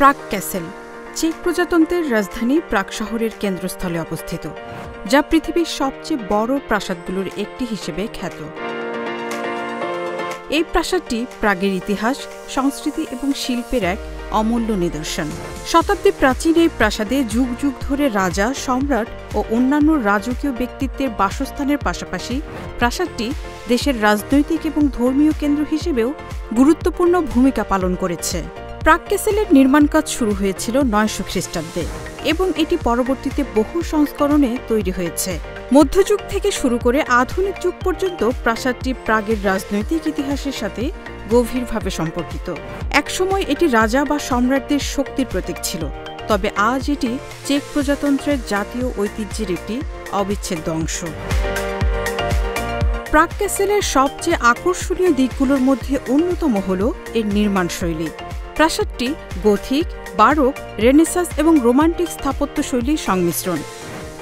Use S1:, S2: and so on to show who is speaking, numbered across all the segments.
S1: প্রাগ castle check প্রজাতন্ত্রের রাজধানী প্রাগ শহরের কেন্দ্রস্থলে অবস্থিত, যা পৃথিবীর সবচেয়ে বড় প্রাসাদগুলোর একটি হিসেবে খ্যাত। এই প্রাসাদটি প্রাগের ইতিহাস, সংস্কৃতি এবং শিল্পের এক অমূল্য নিদর্শন। শতাব্দী প্রাচীন এই প্রাসাদে যুগ যুগ ধরে রাজা, সম্রাট ও অন্যান্য রাজকীয় ব্যক্তিত্বের বাসস্থানের পাশাপাশি প্রাসাদটি দেশের রাজনৈতিক এবং ধর্মীয় কেন্দ্র হিসেবেও গুরুত্বপূর্ণ ভূমিকা পালন করেছে। প্রাগ ক্যাসেলের নির্মাণ কাজ শুরু হয়েছিল 900 খ্রিস্টাব্দে এবং এটি পরবর্তীতে বহু সংস্করণে তৈরি হয়েছে। মধ্যযুগ থেকে শুরু করে আধুনিক যুগ পর্যন্ত প্রাসাদটি প্রাগের রাজনৈতিক ইতিহাসের সাথে গভীরভাবে সম্পর্কিত। একসময় এটি রাজা বা সম্রাটদের শক্তির প্রতীক ছিল, তবে আজ এটি চেক প্রজাতন্ত্রের জাতীয় ঐতিহ্যের একটি অবিচ্ছেদ্য অংশ। প্রাগ ক্যাসেলের সবচেয়ে আকর্ষণীয় দিকগুলোর মধ্যে অন্যতম হল এর নির্মাণশৈলী। প্রাসাদটি গোথিক, বারোক, রেনেসাঁস এবং রোমান্টিক স্থাপত্যশৈলীর সংমিশ্রণ।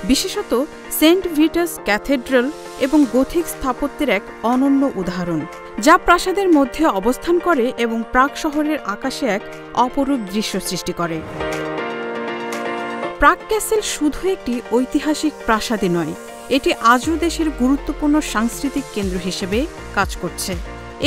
S1: বিশেষত সেন্ট ভিটাস ক্যাথেড্রাল এবং গোথিক স্থাপত্যের এক অনন্য উদাহরণ, যা প্রাসাদের মধ্যে অবস্থান করে এবং প্রাগ শহরের আকাশে এক অপরূপ দৃশ্য সৃষ্টি করে। প্রাগ ক্যাসেল শুধু একটি ঐতিহাসিক প্রাসাদই নয়, এটি আজও দেশের গুরুত্বপূর্ণ সাংস্কৃতিক কেন্দ্র হিসেবে কাজ করছে।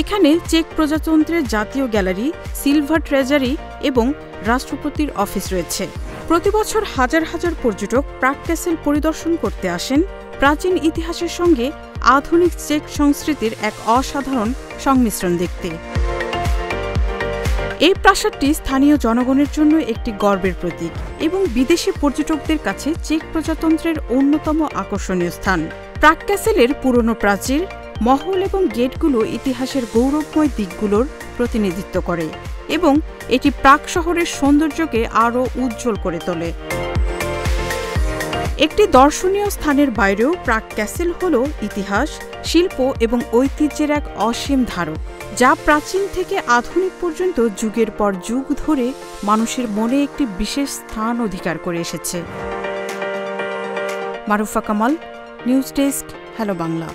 S1: এখানে চেক প্রজাতন্ত্রের জাতীয় গ্যালারি, সিলভার ট্রেজারি এবং রাষ্ট্রপতির অফিস রয়েছে। প্রতিবছর হাজার হাজার পর্যটক প্রাগ ক্যাসেল পরিদর্শন করতে আসেন, প্রাচীন ইতিহাসের সঙ্গে আধুনিক চেক সংস্কৃতির এক অসাধারণ সংমিশ্রণ দেখতে। এই প্রাসাদটি স্থানীয় জনগণের জন্য একটি গর্বের প্রতীক এবং বিদেশি পর্যটকদের কাছে চেক প্রজাতন্ত্রের অন্যতম আকর্ষণীয় স্থান। প্রাগ ক্যাসেলের পুরনো প্রাচীর, মহল এবং গেটগুলো ইতিহাসের গৌরবময় দিকগুলোর প্রতিনিধিত্ব করে এবং এটি প্রাগ শহরের সৌন্দর্যকে আরও উজ্জ্বল করে তোলে। একটি দর্শনীয় স্থানের বাইরেও প্রাগ ক্যাসেল হল ইতিহাস, শিল্প এবং ঐতিহ্যের এক অসীম ধারক, যা প্রাচীন থেকে আধুনিক পর্যন্ত যুগের পর যুগ ধরে মানুষের মনে একটি বিশেষ স্থান অধিকার করে এসেছে। Marufa Kamal, news desk, hello Bangla.